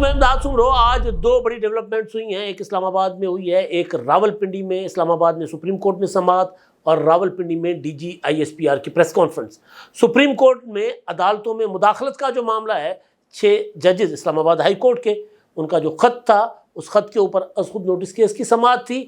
میں امداد سمرو آج دو بڑی ڈیولپمنٹس ہوئی ہیں، ایک اسلام آباد میں ہوئی ہے، ایک راولپنڈی میں۔ اسلام آباد میں سپریم کورٹ میں سماعت اور راولپنڈی میں D G I S P R کی پریس کانفرنس۔ سپریم کورٹ میں عدالتوں میں مداخلت کا جو معاملہ ہے، 6 ججز اسلام آباد ہائی کورٹ کے، ان کا جو خط تھا اس خط کے اوپر از خود نوٹس کیس کی سماعت تھی،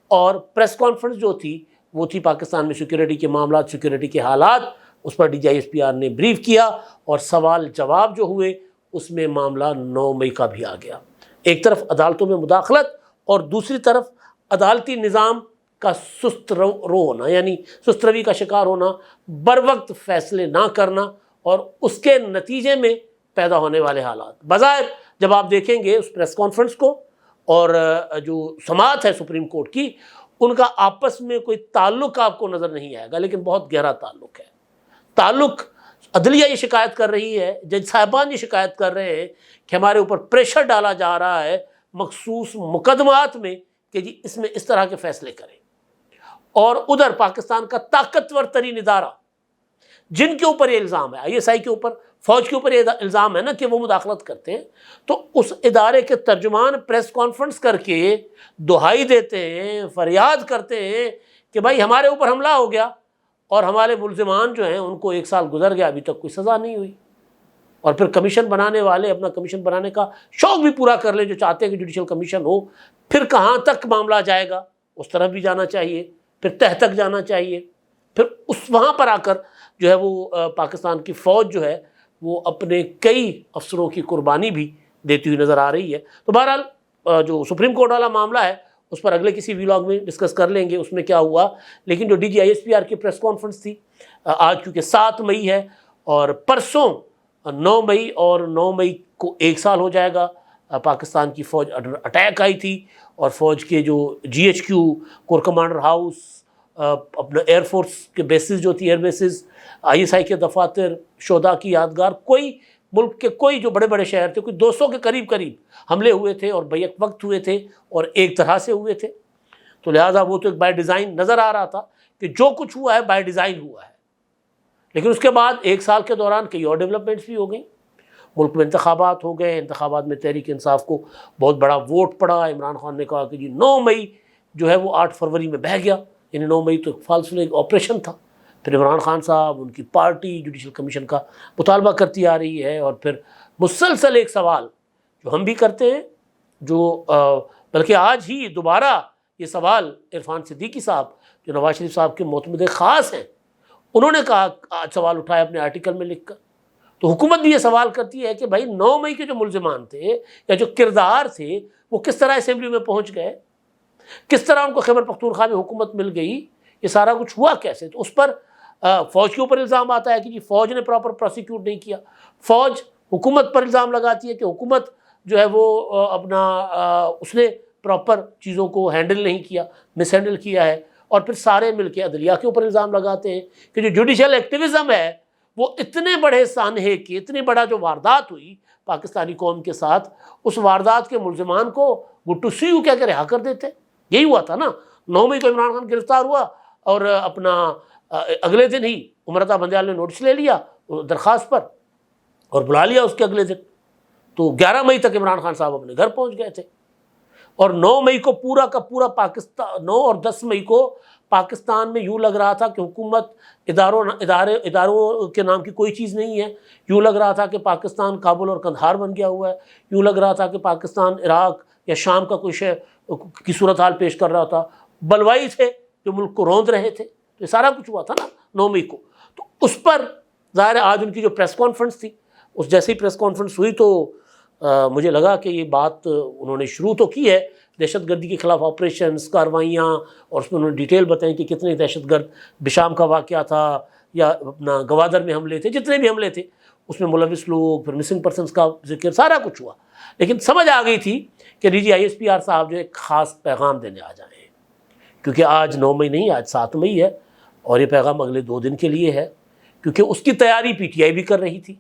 اور پریس کانفرنس جو تھی وہ تھی پاکستان میں سیکورٹی کے معاملات، سیکورٹی کے حالات، اس پر D G I S P R نے بریف کیا، اور سوال جواب جو ہوئے اس میں معاملہ 9 مئی کا بھی آ گیا۔ ایک طرف عدالتوں میں مداخلت اور دوسری طرف عدالتی نظام کا سست رو ہونا، یعنی سست روی کا شکار ہونا، بر وقت فیصلے نہ کرنا اور اس کے نتیجے میں پیدا ہونے والے حالات۔ بظاہر جب آپ دیکھیں گے اس پریس کانفرنس کو اور جو سماعت ہے سپریم کورٹ کی، ان کا آپس میں کوئی تعلق آپ کو نظر نہیں آئے گا، لیکن بہت گہرا تعلق ہے۔ تعلق عدلیہ یہ شکایت کر رہی ہے، جج صاحبان یہ شکایت کر رہے ہیں کہ ہمارے اوپر پریشر ڈالا جا رہا ہے مخصوص مقدمات میں کہ جی اس میں اس طرح کے فیصلے کریں، اور ادھر پاکستان کا طاقتور ترین ادارہ جن کے اوپر یہ الزام ہے، آئی ایس آئی کے اوپر، فوج کے اوپر یہ الزام ہے نا کہ وہ مداخلت کرتے ہیں، تو اس ادارے کے ترجمان پریس کانفرنس کر کے دہائی دیتے ہیں، فریاد کرتے ہیں کہ بھائی ہمارے اوپر حملہ ہو گیا اور ہمارے ملزمان جو ہیں ان کو 1 سال گزر گیا، ابھی تک کوئی سزا نہیں ہوئی۔ اور پھر کمیشن بنانے والے اپنا کمیشن بنانے کا شوق بھی پورا کر لیں، جو چاہتے ہیں کہ جوڈیشل کمیشن ہو، پھر کہاں تک معاملہ جائے گا، اس طرف بھی جانا چاہیے، پھر تہ تک جانا چاہیے، پھر وہاں پر آ کر جو ہے وہ پاکستان کی فوج جو ہے وہ اپنے کئی افسروں کی قربانی بھی دیتی ہوئی نظر آ رہی ہے۔ تو بہرحال جو سپریم کورٹ والا معاملہ ہے اس پر اگلے کسی ویلاگ میں ڈسکس کر لیں گے اس میں کیا ہوا، لیکن جو D G I S P R کی پریس کانفرنس تھی آج، کیونکہ 7 مئی ہے اور پرسوں 9 مئی، اور 9 مئی کو 1 سال ہو جائے گا پاکستان کی فوج اٹیک آئی تھی، اور فوج کے جو G H Q, corps commander house, اپنا ایئر فورس کے بیسز جو تھی، air bases, I S I کے دفاتر، شہداء کی یادگار، کوئی ملک کے کوئی جو بڑے بڑے شہر تھے، کوئی 200 کے قریب حملے ہوئے تھے، اور بیک وقت ہوئے تھے اور ایک طرح سے ہوئے تھے۔ تو لہٰذا وہ تو ایک بائی ڈیزائن نظر آ رہا تھا کہ جو کچھ ہوا ہے بائی ڈیزائن ہوا ہے، لیکن اس کے بعد 1 سال کے دوران کئی اور ڈیولپمنٹس بھی ہو گئیں۔ ملک میں انتخابات ہو گئے، انتخابات میں تحریک انصاف کو بہت بڑا ووٹ پڑا، عمران خان نے کہا کہ جی 9 مئی جو ہے وہ 8 فروری میں بہہ گیا، یعنی 9 مئی تو ایک فالس فلیگ آپریشن تھا۔ پھر عمران خان صاحب، ان کی پارٹی جوڈیشل کمیشن کا مطالبہ کرتی آ رہی ہے، اور پھر مسلسل ایک سوال جو ہم بھی کرتے ہیں، جو بلکہ آج ہی دوبارہ یہ سوال عرفان صدیقی صاحب جو نواز شریف صاحب کے معتمد خاص ہیں، انہوں نے کہا، آج سوال اٹھایا اپنے آرٹیکل میں لکھ کر، تو حکومت بھی یہ سوال کرتی ہے کہ بھائی 9 مئی کے جو ملزمان تھے یا جو کردار تھے وہ کس طرح اسمبلی میں پہنچ گئے، کس طرح ان کو خیبر پختونخوا میں حکومت مل گئی، یہ سارا کچھ ہوا کیسے؟ تو اس پر فوج کے اوپر الزام آتا ہے کہ جی فوج نے پراپر پروسیکیوٹ نہیں کیا، فوج حکومت پر الزام لگاتی ہے کہ حکومت جو ہے وہ اپنا اس نے پراپر چیزوں کو ہینڈل نہیں کیا، مس ہینڈل کیا ہے، اور پھر سارے مل کے عدلیہ کے اوپر الزام لگاتے ہیں کہ جو جوڈیشل ایکٹیویزم ہے وہ اتنے بڑے سانحے کی، اتنی بڑا جو واردات ہوئی پاکستانی قوم کے ساتھ، اس واردات کے ملزمان کو گڈ ٹو سی یو کہہ کے رہا کر دیتے۔ یہی ہوا تھا نا، 9 مئی کو عمران خان گرفتار ہوا، اور اپنا اگلے دن ہی عمرتا بندیال نے نوٹس لے لیا درخواست پر اور بلا لیا اس کے اگلے دن، تو 11 مئی تک عمران خان صاحب اپنے گھر پہنچ گئے تھے، اور 9 مئی کو پورا کا پورا پاکستان، 9 اور 10 مئی کو پاکستان میں یوں لگ رہا تھا کہ حکومت اداروں کے نام کی کوئی چیز نہیں ہے، یوں لگ رہا تھا کہ پاکستان کابل اور قندھار بن گیا ہوا ہے، یوں لگ رہا تھا کہ پاکستان عراق یا شام کا کوئی شہر کی صورتحال پیش کر رہا تھا، بلوائی تھے جو ملک کو روند رہے تھے، تو یہ سارا کچھ ہوا تھا نا 9 مئی کو۔ تو اس پر ظاہر ہے آج ان کی جو پریس کانفرنس تھی، اس جیسے ہی پریس کانفرنس ہوئی تو مجھے لگا کہ یہ بات انہوں نے شروع تو کی ہے، دہشت گردی کے خلاف آپریشنز، کاروائیاں، اور اس میں انہوں نے ڈیٹیل بتائیں کہ کتنے دہشت گرد بشام کا واقعہ تھا یا اپنا گوادر میں حملے تھے، جتنے بھی حملے تھے اس میں ملوث لوگ، پھر مسنگ پرسنز کا ذکر، سارا کچھ ہوا، لیکن سمجھ آ گئی تھی کہ D G I S P R صاحب جو ایک خاص پیغام دینے آ جائیں، کیونکہ آج 9 مئی نہیں، آج 7 مئی ہے، اور یہ پیغام اگلے 2 دن کے لیے ہے، کیونکہ اس کی تیاری پی ٹی آئی بھی کر رہی تھی،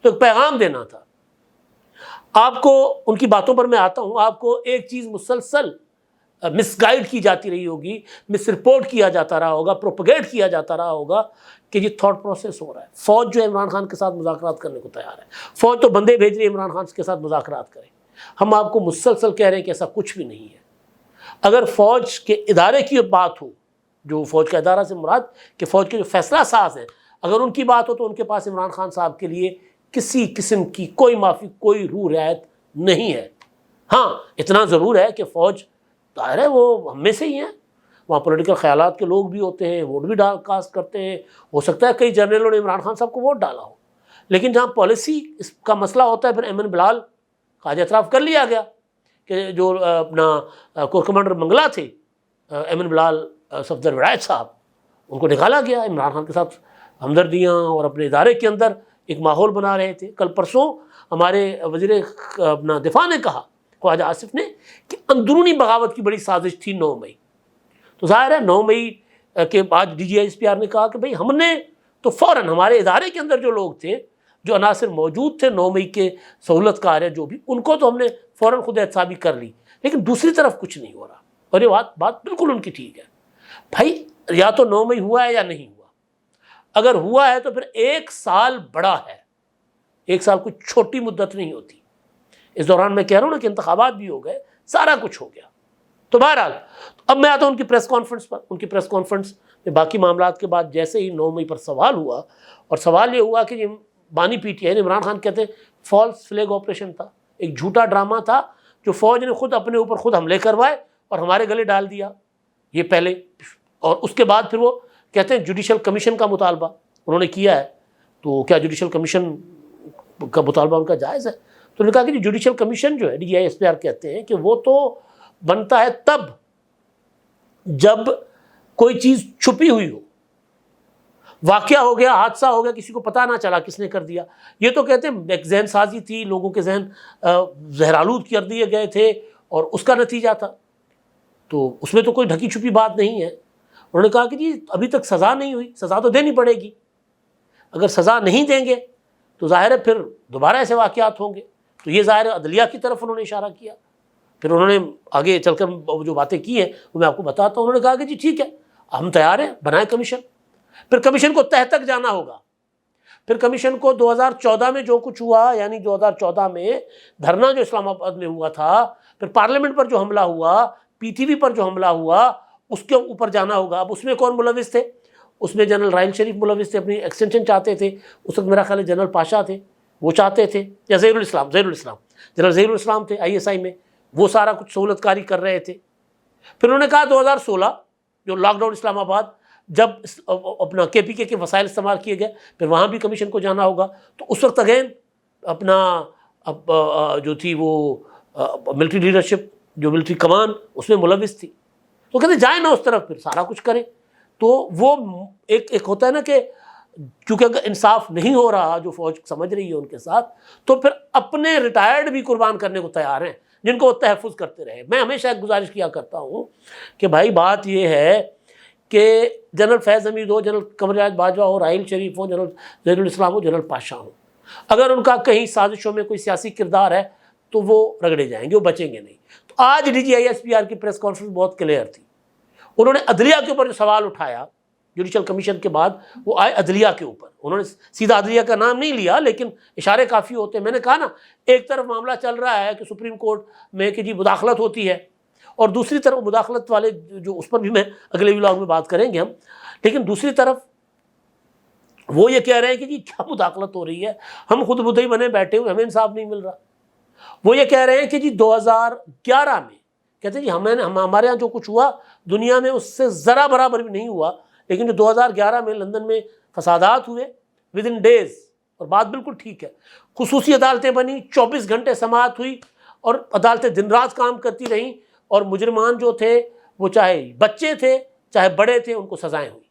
تو ایک پیغام دینا تھا۔ آپ کو ان کی باتوں پر میں آتا ہوں، آپ کو ایک چیز مسلسل مس گائیڈ کی جاتی رہی ہوگی، مس رپورٹ کیا جاتا رہا ہوگا، پروپیگیٹ کیا جاتا رہا ہوگا کہ یہ تھاٹ پروسیس ہو رہا ہے، فوج جو عمران خان کے ساتھ مذاکرات کرنے کو تیار ہے، فوج تو بندے بھیج رہی ہے عمران خان کے ساتھ مذاکرات کریں، ہم آپ کو مسلسل کہہ رہے ہیں کہ ایسا کچھ بھی نہیں ہے. اگر فوج کے ادارے کی بات ہو، جو فوج کا ادارہ سے مراد کہ فوج کے جو فیصلہ ساز ہیں، اگر ان کی بات ہو تو ان کے پاس عمران خان صاحب کے لیے کسی قسم کی کوئی معافی، کوئی روح رعایت نہیں ہے. ہاں اتنا ضرور ہے کہ فوج ظاہر ہے وہ ہم میں سے ہی ہیں، وہاں پولیٹیکل خیالات کے لوگ بھی ہوتے ہیں، ووٹ بھی کاسٹ کرتے ہیں، ہو سکتا ہے کئی جنرلوں نے عمران خان صاحب کو ووٹ ڈالا ہو، لیکن جہاں پالیسی اس کا مسئلہ ہوتا ہے پھر ایمن بلال کا آج اعتراف کر لیا گیا کہ جو اپنا کور کمانڈر منگلہ تھے ایمن بلال صفدر ولایت صاحب، ان کو نکالا گیا. عمران خان کے ساتھ ہمدردیاں اور اپنے ادارے کے اندر ایک ماحول بنا رہے تھے. کل پرسوں ہمارے وزیر اپنا دفاع نے کہا، خواجہ آصف نے، کہ اندرونی بغاوت کی بڑی سازش تھی 9 مئی. تو ظاہر ہے 9 مئی کے بعد D G I S P R نے کہا کہ بھئی ہم نے تو فوراً ہمارے ادارے کے اندر جو لوگ تھے، جو عناصر موجود تھے 9 مئی کے سہولت کار ہے جو بھی، ان کو تو ہم نے فوراً خود احتسابی کر لی، لیکن دوسری طرف کچھ نہیں ہو رہا. اور یہ بات بالکل ان کی ٹھیک ہے. بھائی یا تو 9 مئی ہوا ہے یا نہیں ہوا. اگر ہوا ہے تو پھر 1 سال بڑا ہے. 1 سال کوئی چھوٹی مدت نہیں ہوتی. اس دوران میں کہہ رہا ہوں نا کہ انتخابات بھی ہو گئے، سارا کچھ ہو گیا. تو بہرحال اب میں آتا ہوں ان کی پریس کانفرنس پر. ان کی پریس کانفرنس میں باقی معاملات کے بعد جیسے ہی 9 مئی پر سوال ہوا، اور سوال یہ ہوا کہ یہ بانی P T I Imran Khan کہتے ہیں فالس فلیگ آپریشن تھا، ایک جھوٹا ڈرامہ تھا جو فوج نے خود اپنے اوپر خود حملے کروائے اور ہمارے گلے ڈال دیا. یہ پہلے، اور اس کے بعد پھر وہ کہتے ہیں جوڈیشل کمیشن کا مطالبہ انہوں نے کیا ہے. تو کیا جوڈیشل کمیشن کا مطالبہ ان کا جائز ہے؟ تو انہوں نے کہا کہ جوڈیشل کمیشن جو ہے، D G I S P R کہتے ہیں کہ وہ تو بنتا ہے تب جب کوئی چیز چھپی ہوئی ہو، واقعہ ہو گیا، حادثہ ہو گیا، کسی کو پتہ نہ چلا کس نے کر دیا. یہ تو کہتے ہیں ایک ذہن سازی تھی، لوگوں کے ذہن زہرآلود کر دیے گئے تھے اور اس کا نتیجہ تھا. تو اس میں تو کوئی ڈھکی چھپی بات نہیں ہے. انہوں نے کہا کہ جی ابھی تک سزا نہیں ہوئی، سزا تو دینی پڑے گی. اگر سزا نہیں دیں گے تو ظاہر ہے پھر دوبارہ ایسے واقعات ہوں گے. تو یہ ظاہر عدلیہ کی طرف انہوں نے اشارہ کیا. پھر انہوں نے آگے چل کر جو باتیں کی ہیں وہ میں آپ کو بتاتا ہوں. انہوں نے کہا کہ جی ٹھیک ہے، ہم تیار ہیں، بنائیں کمیشن. پھر کمیشن کو تہ تک جانا ہوگا. پھر کمیشن کو 2014 میں جو کچھ ہوا، یعنی 2014 میں دھرنا جو اسلام آباد میں ہوا تھا، پھر پارلیمنٹ پر جو حملہ ہوا، پی ٹی وی پر جو حملہ ہوا، اس کے اوپر جانا ہوگا. اب اس میں کون ملوث تھے؟ اس میں جنرل راحیل شریف ملوث تھے، اپنی ایکسٹینشن چاہتے تھے. اس وقت میرا خیال ہے جنرل پاشا تھے، وہ چاہتے تھے، یا ظہیر الاسلام جنرل ظہیر الاسلام تھے آئی ایس آئی میں، وہ سارا کچھ سہولت کاری کر رہے تھے. پھر انہوں نے کہا 2016 جو لاک ڈاؤن اسلام آباد، جب اپنا کے پی کے وسائل استعمال کیے گئے، پھر وہاں بھی کمیشن کو جانا ہوگا. تو اس وقت اگین اپنا جو تھی وہ ملٹری لیڈرشپ، جو ملٹری کمان، اس میں ملوث تھی. تو کہتے جائیں نا اس طرف، پھر سارا کچھ کریں. تو وہ ایک ہوتا ہے نا کہ کیونکہ اگر انصاف نہیں ہو رہا جو فوج سمجھ رہی ہے ان کے ساتھ، تو پھر اپنے ریٹائرڈ بھی قربان کرنے کو تیار ہیں جن کو وہ تحفظ کرتے رہے. میں ہمیشہ ایک گزارش کیا کرتا ہوں کہ بھائی بات یہ ہے کہ جنرل فیض حمید ہو، جنرل قمر جاوید باجوہ ہو، راحیل شریف ہو، جنرل ظہیر الاسلام ہو، جنرل پاشا ہو، اگر ان کا کہیں سازشوں میں کوئی سیاسی کردار ہے تو وہ رگڑے جائیں گے، وہ بچیں گے نہیں. تو آج D G I S P R کی پریس کانفرنس بہت کلیئر تھی. انہوں نے عدلیہ کے اوپر جو سوال اٹھایا جوڈیشل کمیشن کے بعد، وہ آئے عدلیہ کے اوپر. انہوں نے سیدھا عدلیہ کا نام نہیں لیا، لیکن اشارے کافی ہوتے ہیں. میں نے کہا نا، ایک طرف معاملہ چل رہا ہے کہ سپریم کورٹ میں کہ جی مداخلت ہوتی ہے، اور دوسری طرف مداخلت والے جو اس پر بھی میں اگلے ولاگ میں بات کریں گے ہم، لیکن دوسری طرف وہ یہ کہہ رہے ہیں کہ جی کیا مداخلت ہو رہی ہے، ہم خود بدھئی بنے بیٹھے ہوئے، ہمیں انصاف نہیں مل رہا. وہ یہ کہہ رہے ہیں کہ جی 2011 میں کہتے ہیں جی ہمارے ہاں جو کچھ ہوا دنیا میں اس سے ذرا برابر بھی نہیں ہوا، لیکن جو 2011 میں لندن میں فسادات ہوئے ود ان ڈیز، اور بات بالکل ٹھیک ہے، خصوصی عدالتیں بنی، 24 گھنٹے سماعت ہوئی، اور عدالتیں دن رات کام کرتی رہیں، اور مجرمان جو تھے وہ چاہے بچے تھے چاہے بڑے تھے، ان کو سزائیں ہوئی.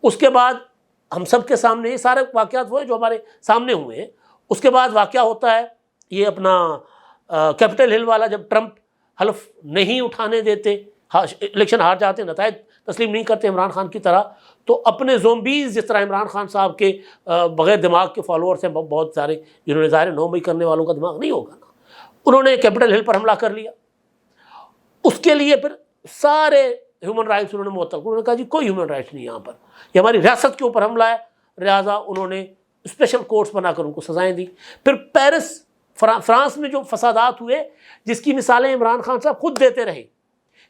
اس کے بعد ہم سب کے سامنے یہ سارے واقعات ہوئے جو ہمارے سامنے ہوئے ہیں. اس کے بعد واقعہ ہوتا ہے یہ اپنا کیپٹل ہل والا، جب ٹرمپ حلف نہیں اٹھانے دیتے، الیکشن ہار جاتے، نتائج تسلیم نہیں کرتے عمران خان کی طرح، تو اپنے زومبیز جس طرح عمران خان صاحب کے بغیر دماغ کے فالوورز ہیں بہت سارے، جنہوں نے ظاہر 9 مئی کرنے والوں کا دماغ نہیں ہوگا نا، انہوں نے کیپٹل ہل پر حملہ کر لیا. اس کے لیے پھر سارے ہیومن رائٹس انہوں نے معطل، انہوں نے کہا جی کوئی ہیومن رائٹس نہیں یہاں پر، یہ ہماری ریاست کے اوپر حملہ ہے، لہٰذا انہوں نے اسپیشل کورٹس بنا کر ان کو سزائیں دی. پھر پیرس فرانس میں جو فسادات ہوئے جس کی مثالیں عمران خان صاحب خود دیتے رہے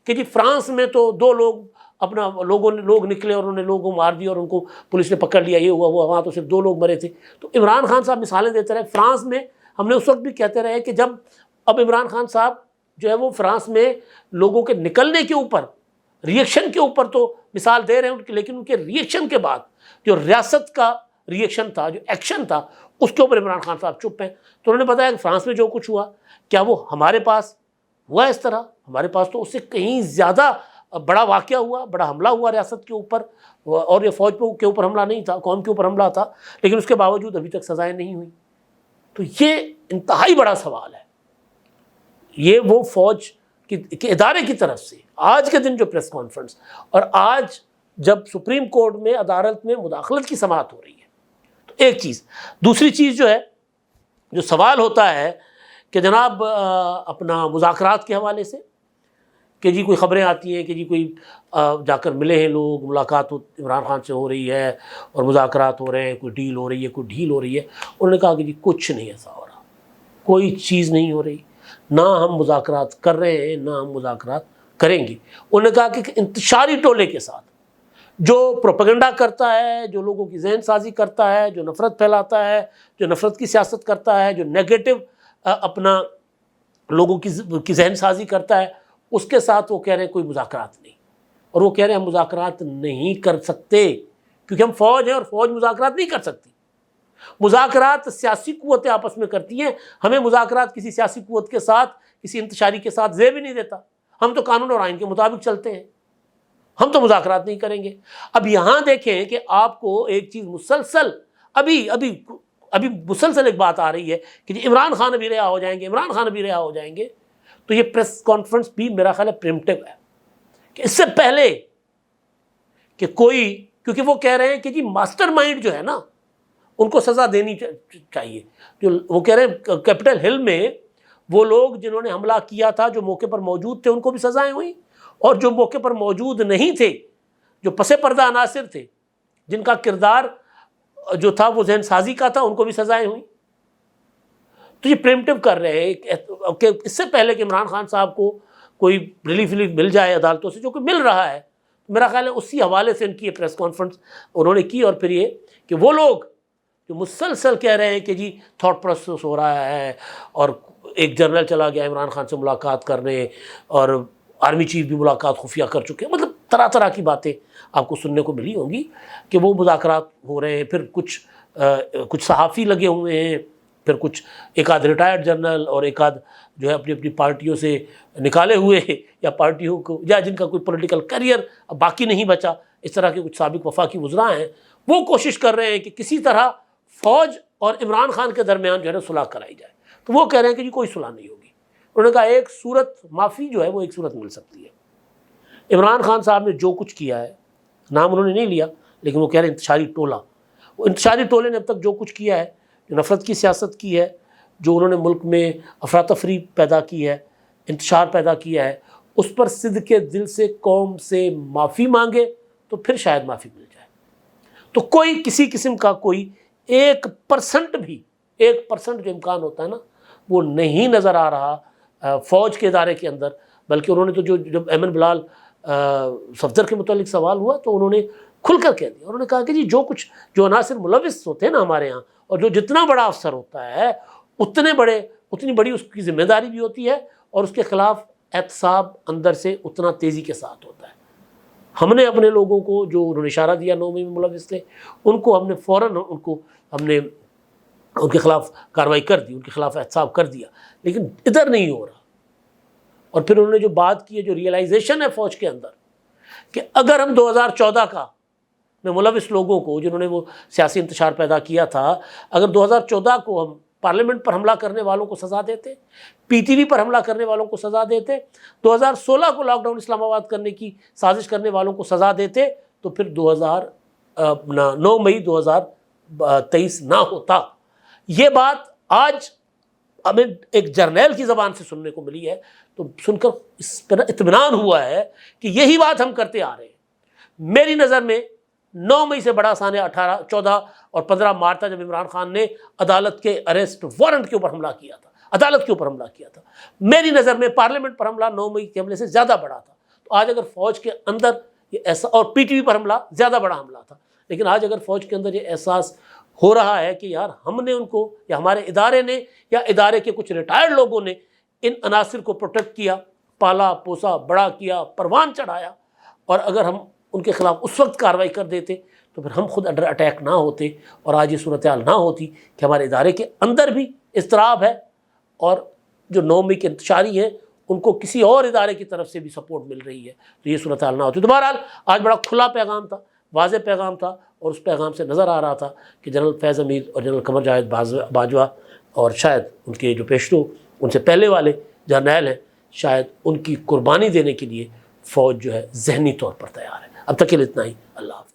کہ جی فرانس میں تو دو لوگ لوگ نکلے اور انہوں نے لوگوں کو مار دیا اور ان کو پولیس نے پکڑ لیا، یہ ہوا وہاں تو صرف 2 لوگ مرے تھے. تو عمران خان صاحب مثالیں دیتے رہے. فرانس میں ہم نے اس وقت بھی کہتے رہے کہ جب اب عمران خان صاحب جو ہے وہ فرانس میں لوگوں کے نکلنے کے اوپر، ریئیکشن کے اوپر تو مثال دے رہے ہیں لیکن ان کے ریئیکشن کے بعد جو ریاست کا ریئیکشن تھا، جو ایکشن تھا، اس کے اوپر عمران خان صاحب چپ ہیں. تو انہوں نے بتایا کہ فرانس میں جو کچھ ہوا کیا وہ ہمارے پاس ہوا اس طرح؟ ہمارے پاس تو اس سے کہیں زیادہ بڑا واقعہ ہوا، بڑا حملہ ہوا ریاست کے اوپر، اور یہ فوج کے اوپر حملہ نہیں تھا، قوم کے اوپر حملہ تھا، لیکن اس کے باوجود ابھی تک سزائیں نہیں ہوئیں. تو یہ انتہائی بڑا سوال ہے. یہ وہ فوج کے ادارے کی طرف سے آج کے دن جو پریس کانفرنس، اور آج جب سپریم کورٹ میں عدالت میں مداخلت کی سماعت ہو رہی ہے، تو ایک چیز. دوسری چیز جو ہے، جو سوال ہوتا ہے کہ جناب اپنا مذاکرات کے حوالے سے کہ جی کوئی خبریں آتی ہیں کہ جی کوئی جا کر ملے ہیں لوگ، ملاقات عمران خان سے ہو رہی ہے اور مذاکرات ہو رہے ہیں، کوئی ڈیل ہو رہی ہے، کوئی ڈھیل ہو رہی ہے. انہوں نے کہا کہ جی کچھ نہیں ایسا ہو رہا، کوئی چیز نہیں ہو رہی، نہ ہم مذاکرات کر رہے ہیں نہ ہم مذاکرات کریں گے. انہوں نے کہا کہ انتشاری ٹولے کے ساتھ جو پروپیگنڈا کرتا ہے، جو لوگوں کی ذہن سازی کرتا ہے، جو نفرت پھیلاتا ہے، جو نفرت کی سیاست کرتا ہے، جو نیگیٹو اپنا لوگوں کی ذہن سازی کرتا ہے، اس کے ساتھ وہ کہہ رہے ہیں کوئی مذاکرات نہیں. اور وہ کہہ رہے ہیں ہم مذاکرات نہیں کر سکتے کیونکہ ہم فوج ہیں اور فوج مذاکرات نہیں کر سکتی. مذاکرات سیاسی قوتیں آپس میں کرتی ہیں، ہمیں مذاکرات کسی سیاسی قوت کے ساتھ، کسی انتشاری کے ساتھ زیب ہی نہیں دیتا. ہم تو قانون اور آئین کے مطابق چلتے ہیں، ہم تو مذاکرات نہیں کریں گے. اب یہاں دیکھیں کہ آپ کو ایک چیز مسلسل ابھی مسلسل ایک بات آ رہی ہے کہ جی عمران خان ابھی رہا ہو جائیں گے، عمران خان ابھی رہا ہو جائیں گے. تو یہ پریس کانفرنس بھی میرا خیال ہے پریمپٹیو ہے کہ اس سے پہلے کہ کوئی، کیونکہ وہ کہہ رہے ہیں کہ جی ماسٹر مائنڈ جو ہے نا ان کو سزا دینی چاہیے. جو وہ کہہ رہے ہیں کیپٹل ہل میں وہ لوگ جنہوں نے حملہ کیا تھا جو موقع پر موجود تھے ان کو بھی سزائیں ہوئیں، اور جو موقع پر موجود نہیں تھے، جو پس پردہ عناصر تھے، جن کا کردار جو تھا وہ ذہن سازی کا تھا، ان کو بھی سزائیں ہوئیں. تو یہ پریمپٹیو کر رہے ہیں کہ اس سے پہلے کہ عمران خان صاحب کو کوئی ریلیف مل جائے عدالتوں سے، جو کہ مل رہا ہے، میرا خیال ہے اسی حوالے سے ان کی یہ پریس کانفرنس انہوں نے کی. اور پھر یہ کہ وہ لوگ جو مسلسل کہہ رہے ہیں کہ جی تھاٹ پروسیس ہو رہا ہے، اور ایک جنرل چلا گیا عمران خان سے ملاقات کرنے، اور آرمی چیف بھی ملاقات خفیہ کر چکے ہیں، مطلب طرح طرح کی باتیں آپ کو سننے کو ملی ہوں گی کہ وہ مذاکرات ہو رہے ہیں. پھر کچھ صحافی لگے ہوئے ہیں، پھر کچھ ایک آدھ ریٹائرڈ جنرل اور ایک آدھ جو ہے اپنی پارٹیوں سے نکالے ہوئے یا پارٹیوں کو، یا جن کا کوئی پولیٹیکل کیریئر اب باقی نہیں بچا، اس طرح کے کچھ سابق وفاقی وزراء ہیں، وہ کوشش کر رہے ہیں کہ کسی طرح فوج اور عمران خان کے درمیان جو ہے نا صلح کرائی جائے. تو وہ کہہ رہے ہیں کہ جی کوئی صلح نہیں ہوگی. انہوں نے کہا ایک صورت معافی جو ہے وہ ایک صورت مل سکتی ہے. عمران خان صاحب نے جو کچھ کیا ہے، نام انہوں نے نہیں لیا لیکن وہ کہہ رہے ہیں انتشاری ٹولہ، وہ انتشاری ٹولے نے اب تک جو کچھ کیا ہے، جو نفرت کی سیاست کی ہے، جو انہوں نے ملک میں افراتفری پیدا کی ہے، انتشار پیدا کیا ہے، اس پر صدق کے دل سے قوم سے معافی مانگے تو پھر شاید معافی مل جائے. تو کوئی کسی قسم کا کوئی 1% بھی 1% جو امکان ہوتا ہے نا وہ نہیں نظر آ رہا فوج کے ادارے کے اندر. بلکہ انہوں نے تو جب ایمن بلال صفدر کے متعلق سوال ہوا تو انہوں نے کھل کر کہہ دیا. انہوں نے کہا کہ جی جو عناصر ملوث ہوتے ہیں نا ہمارے ہاں، اور جو جتنا بڑا افسر ہوتا ہے اتنی بڑی اس کی ذمہ داری بھی ہوتی ہے، اور اس کے خلاف احتساب اندر سے اتنا تیزی کے ساتھ ہوتا ہے. ہم نے اپنے لوگوں کو جو انہوں نے اشارہ دیا 9 مئی میں ملوث تھے، ان کو ہم نے فوراً ہم نے ان کے خلاف کارروائی کر دی، ان کے خلاف احتساب کر دیا، لیکن ادھر نہیں ہو رہا. اور پھر انہوں نے جو بات کی ہے، جو ریئلائزیشن ہے فوج کے اندر، کہ اگر ہم 2014 کا میں ملوث لوگوں کو جنہوں نے وہ سیاسی انتشار پیدا کیا تھا، اگر 2014 کو ہم پارلیمنٹ پر حملہ کرنے والوں کو سزا دیتے، پی ٹی وی پر حملہ کرنے والوں کو سزا دیتے، 2016 کو لاک ڈاؤن اسلام آباد کرنے کی سازش کرنے والوں کو سزا دیتے، تو پھر 9 مئی 2023 نہ ہوتا. یہ بات آج ہمیں ایک جرنیل کی زبان سے سننے کو ملی ہے، تو سن کر اس پر اطمینان ہوا ہے کہ یہی بات ہم کرتے آ رہے ہیں. میری نظر میں 9 مئی سے بڑا سانیہ 18، 14 اور 15 مارچ تھا جب عمران خان نے عدالت کے اریسٹ وارنٹ کے اوپر حملہ کیا تھا. عدالت کے اوپر حملہ کیا تھا. میری نظر میں پارلیمنٹ پر حملہ 9 مئی کے حملے سے زیادہ بڑا تھا. تو آج اگر فوج کے اندر یہ ایسا، اور پی ٹی وی پر حملہ زیادہ بڑا حملہ تھا، لیکن آج اگر فوج کے اندر یہ احساس ہو رہا ہے کہ یار ہم نے ان کو، یا ہمارے ادارے نے، یا ادارے کے کچھ ریٹائرڈ لوگوں نے ان عناصر کو پروٹیکٹ کیا، پالا پوسا، بڑا کیا، پروان چڑھایا، اور اگر ہم ان کے خلاف اس وقت کارروائی کر دیتے تو پھر ہم خود انڈر اٹیک نہ ہوتے، اور آج یہ صورتحال نہ ہوتی کہ ہمارے ادارے کے اندر بھی اضطراب ہے، اور جو 9 مئی کے انتشاری ہیں ان کو کسی اور ادارے کی طرف سے بھی سپورٹ مل رہی ہے، تو یہ صورتحال نہ ہوتی. تو بہرحال آج بڑا کھلا پیغام تھا، واضح پیغام تھا، اور اس پیغام سے نظر آ رہا تھا کہ جنرل فیض امیر اور جنرل قمر جاوید باجوہ اور شاید ان کے جو پیشرو، ان سے پہلے والے جرنیل ہیں، شاید ان کی قربانی دینے کے لیے فوج جو ہے ذہنی طور پر تیار ہے. اب تک کے لیے اتنا ہی. اللہ حافظ.